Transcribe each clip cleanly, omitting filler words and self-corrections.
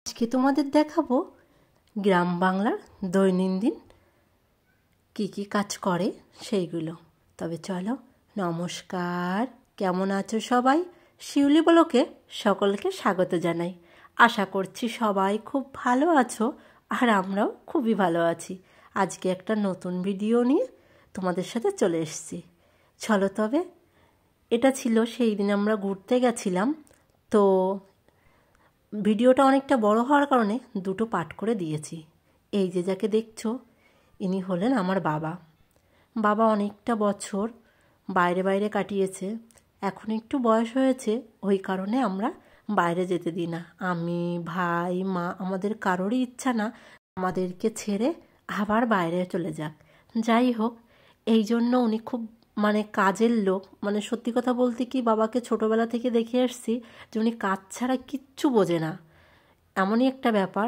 আজকে তোমাদের দেখাবো গ্রাম বাংলার দৈনন্দিন কি কাজ করে সেইগুলো। তবে চলো, নমস্কার, কেমন আছো সবাই? শিউলি ব্লকে সকলকে স্বাগত জানাই। আশা করছি সবাই খুব ভালো আছো, আর আমরাও খুবই ভালো আছি। আজকে একটা নতুন ভিডিও নিয়ে তোমাদের সাথে চলে এসেছি। চলো তবে, এটা ছিল সেই দিন আমরা ঘুরতে গেছিলাম। তো ভিডিওটা অনেকটা বড় হওয়ার কারণে দুটো পার্ট করে দিয়েছি। এই যে যাকে দেখছো, ইনি হলেন আমার বাবা। বাবা অনেকটা বছর বাইরে কাটিয়েছে। এখন একটু বয়স হয়েছে, ওই কারণে আমরা বাইরে যেতে দিই না। আমি, ভাই, মা, আমাদের কারোরই ইচ্ছা না আমাদেরকে ছেড়ে আবার বাইরে চলে যাক। যাই হোক, এই জন্য উনি খুব কাজের লোক। সত্যি কথা বলতে কি, বাবাকে ছোটোবেলা থেকে দেখে এসছি যে উনি কাজ ছাড়া কিচ্ছু বোঝে না। এমনই একটা ব্যাপার,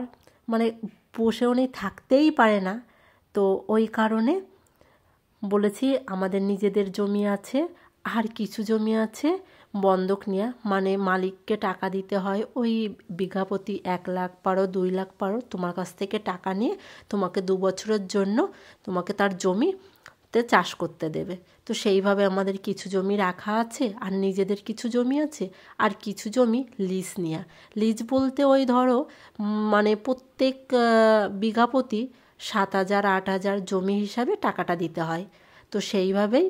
বসে উনি থাকতেই পারে না। তো ওই কারণে বলেছি, আমাদের নিজেদের জমি আছে, আর কিছু জমি আছে বন্ধক নেওয়া, মালিককে টাকা দিতে হয়। ওই বিঘা প্রতি 1 লাখ পারো, 2 লাখ পারো, তোমার কাছ থেকে টাকা নিয়ে তোমাকে 2 বছরের জন্য তোমাকে তার জমিতে চাষ করতে দেবে। তো সেইভাবে আমাদের কিছু জমি রাখা আছে, আর নিজেদের কিছু জমি আছে, আর কিছু জমি লিজ নেওয়া। লিজ বলতে ওই ধরো প্রত্যেক বিঘা প্রতি 7,000 8,000 জমি হিসাবে টাকাটা দিতে হয়। তো সেইভাবেই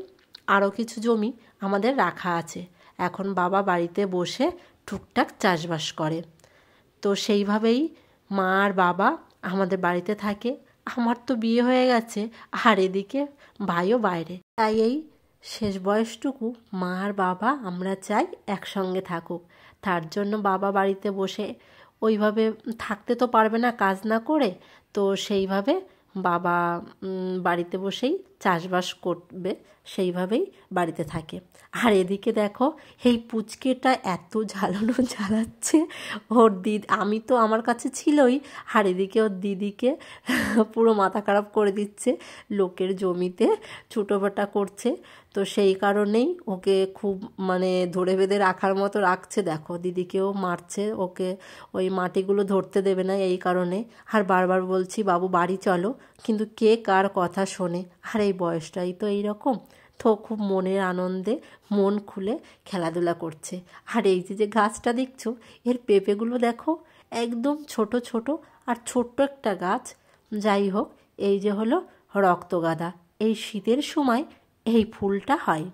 আরও কিছু জমি আমাদের রাখা আছে। এখন বাবা বাড়িতে বসে টুকটাক চাষবাস করে। তো সেইভাবেই মা আর বাবা আমাদের বাড়িতে থাকে। আমার তো বিয়ে হয়ে গেছে, আর এদিকে ভাইও বাইরে। তাই এই শেষ বয়সটুকু মা আর বাবা আমরা চাই একসঙ্গে থাকুক। তার জন্য বাবা বাড়িতে বসে ওইভাবে থাকতে তো পারবে না কাজ না করে। তো সেইভাবে বাবা বাড়িতে বসেই চাষবাস করবে, সেইভাবেই বাড়িতে থাকে। আর এদিকে দেখো, এই পুচকেটা এত জ্বালাচ্ছে ওর আমি তো আমার কাছে ছিলই, আর এদিকে ওর দিদিকে পুরো মাথা খারাপ করে দিচ্ছে। লোকের জমিতে ছুটোপাটা করছে। তো সেই কারণেই ওকে খুব ধরে বেঁধে রাখার মতো রাখছে। দেখো, দিদিকেও মারছে, ওকে ওই মাটিগুলো ধরতে দেবে না এই কারণে। আর বারবার বলছি, বাবু বাড়ি চলো, কিন্তু কে কার কথা শোনে? আর এই বয়সটাই তো এইরকম। তো খুব মনের আনন্দে মন খুলে খেলাধুলা করছে। আর এই যে গাছটা দেখছো, এর পেঁপেগুলো দেখো একদম ছোট ছোট, আর ছোট্ট একটা গাছ। যাই হোক, এই যে হলো রক্তগাঁদা। এই শীতের সময় এই ফুলটা হয়।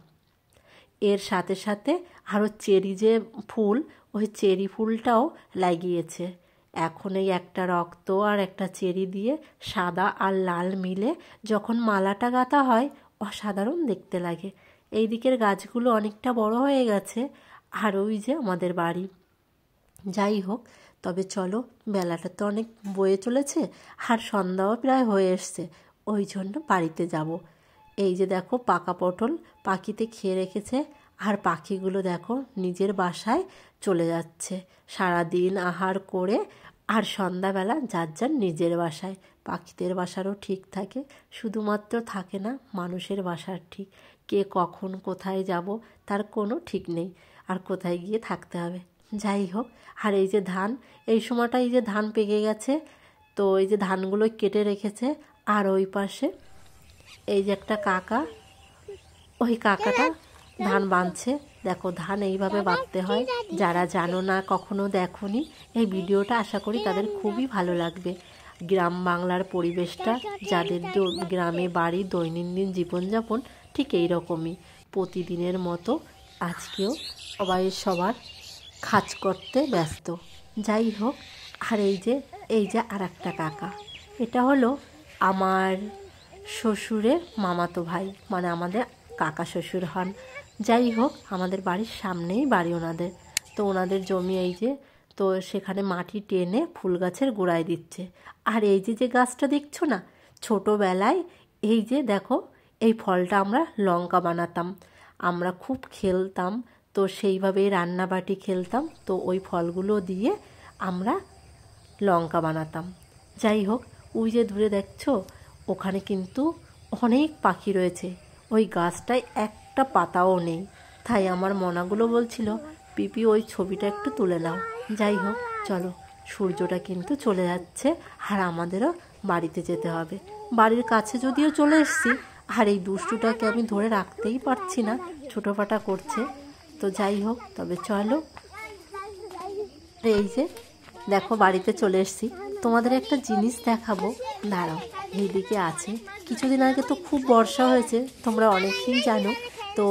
এর সাথে সাথে আরও চেরি যে ফুল, ওই চেরি ফুলটাও লাগিয়েছে। এখন এই একটা রক্ত আর একটা চেরি দিয়ে সাদা আর লাল মিলে যখন মালাটা গাঁথা হয়, অসাধারণ দেখতে লাগে। এই দিকের গাছগুলো অনেকটা বড় হয়ে গেছে, আর ওই যে আমাদের বাড়ি। যাই হোক, তবে চলো, বেলাটা তো অনেক বয়ে চলেছে, আর সন্ধ্যাও প্রায় হয়ে এসছে। ওই জন্য বাড়িতে যাব। এই যে দেখো, পাকা পটল পাখিতে খেয়ে রেখেছে, আর পাখিগুলো দেখো নিজের বাসায় চলে যাচ্ছে সারাদিন আহার করে। আর সন্ধ্যাবেলা যার যার নিজের বাসায়। পাখিদের বাসারও ঠিক থাকে, শুধুমাত্র থাকে না মানুষের বাসার ঠিক। কে কখন কোথায় যাব তার কোনো ঠিক নেই, আর কোথায় গিয়ে থাকতে হবে। যাই হোক, আর এই যে ধান, এই সময়টা এই যে ধান পেকে গেছে, তো এই যে ধানগুলো কেটে রেখেছে। আর ওই পাশে এই যে একটা কাকা, ওই কাকাটা ধান বাঁধছে। দেখো, ধান এইভাবে বাঁধতে হয়। যারা জানো না, কখনো দেখোনি, এই ভিডিওটা আশা করি তাদের খুবই ভালো লাগবে। গ্রাম বাংলার পরিবেশটা, যাদের গ্রামে বাড়ি, দৈনন্দিন জীবনযাপন ঠিক এই রকমই। প্রতিদিনের মতো আজকেও সবাই সবার কাজ করতে ব্যস্ত। যাই হোক, আর এই যে আর একটা কাকা, এটা হলো আমার শ্বশুরের মামাতো ভাই, আমাদের কাকা শ্বশুর হন। যাই হোক, আমাদের বাড়ির সামনেই বাড়ি ওনাদের। তো ওনাদের জমি এই যে, তো সেখানে মাটি টেনে ফুল গাছের গোড়ায় দিচ্ছে। আর এই যে গাছটা দেখছো না, ছোটোবেলায় এই যে দেখো, এই ফলটা আমরা লঙ্কা বানাতাম, আমরা খুব খেলতাম। তো সেইভাবেই রান্নাবাটি খেলতাম। তো ওই ফলগুলো দিয়ে আমরা লঙ্কা বানাতাম। যাই হোক, ওই যে দূরে দেখছো, ওখানে কিন্তু অনেক পাখি রয়েছে। ওই গাছটায় একটা পাতাও নেই। তাই আমার মনাগুলো বলছিল, পিপি ওই ছবিটা একটু তুলে নাও। যাই হোক, চলো, সূর্যটা কিন্তু চলে যাচ্ছে আর আমাদেরও বাড়িতে যেতে হবে। বাড়ির কাছে যদিও চলে এসেছি, আর এই দুষ্টুটাকে আমি ধরে রাখতেই পারছি না, ছোটোপাটা করছে। তো যাই হোক, তবে চলো। এই যে দেখো বাড়িতে চলে এসেছি, তোমাদের একটা জিনিস দেখাবো, দাঁড়াও। এইদিকে আছে, কিছুদিন আগে তো খুব বর্ষা হয়েছে, তোমরা অনেকেই জানো। তো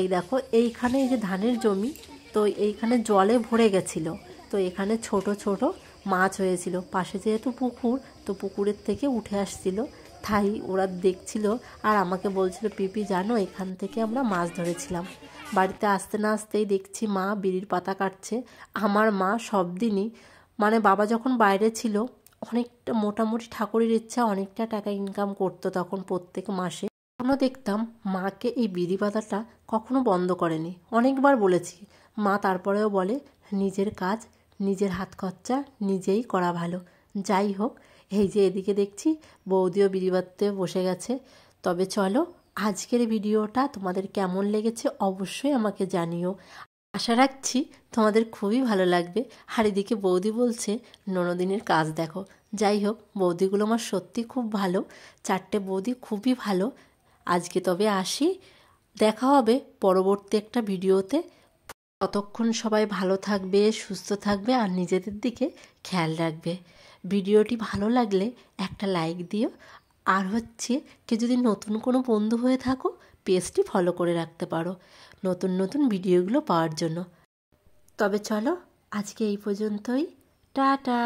এই দেখো, এইখানে এই যে ধানের জমি, তো এইখানে জলে ভরে গেছিলো। তো এখানে ছোট ছোট মাছ হয়েছিল, পাশে যেহেতু পুকুর, তো পুকুরের থেকে উঠে আসছিল, তাই ওরা দেখছিল আর আমাকে বলছিল, পিপি জানো এখান থেকে আমরা মাছ ধরেছিলাম। বাড়িতে আসতে না আসতেই দেখছি মা বিড়ির পাতা কাটছে। আমার মা সব দিনই, মানে বাবা যখন বাইরে ছিল, অনেকটা মোটামুটি ঠাকুরের ইচ্ছা অনেকটা টাকা ইনকাম করতো তখন প্রত্যেক মাসে। এখনও দেখতাম মাকে এই বিড়ি পাতাটা কখনো বন্ধ করেনি, অনেকবার বলেছি মা, তারপরেও বলে নিজের কাজ নিজের হাত খরচা নিজেই করা ভালো। যাই হোক, এই যে এদিকে দেখছি বৌদিও বিড়ি বাঁধতে বসে গেছে। তবে চলো, আজকের ভিডিওটা তোমাদের কেমন লেগেছে অবশ্যই আমাকে জানিও। আশা রাখছি তোমাদের খুবই ভালো লাগবে। আর এদিকে বৌদি বলছে ননদিনের কাজ দেখো। যাই হোক, বৌদিগুলো আমার সত্যি খুব ভালো, 4টে বৌদি খুবই ভালো। আজকে তবে আসি, দেখা হবে পরবর্তী একটা ভিডিওতে। ততক্ষণ সবাই ভালো থাকবে, সুস্থ থাকবে আর নিজেদের দিকে খেয়াল রাখবে। ভিডিওটি ভালো লাগলে একটা লাইক দিও। আর হচ্ছে, কেউ যদি নতুন কোনো বন্ধু হয়ে থাকো, পেজটি ফলো করে রাখতে পারো নতুন নতুন ভিডিওগুলো পাওয়ার জন্য। তবে চলো, আজকে এই পর্যন্তই। টাটা।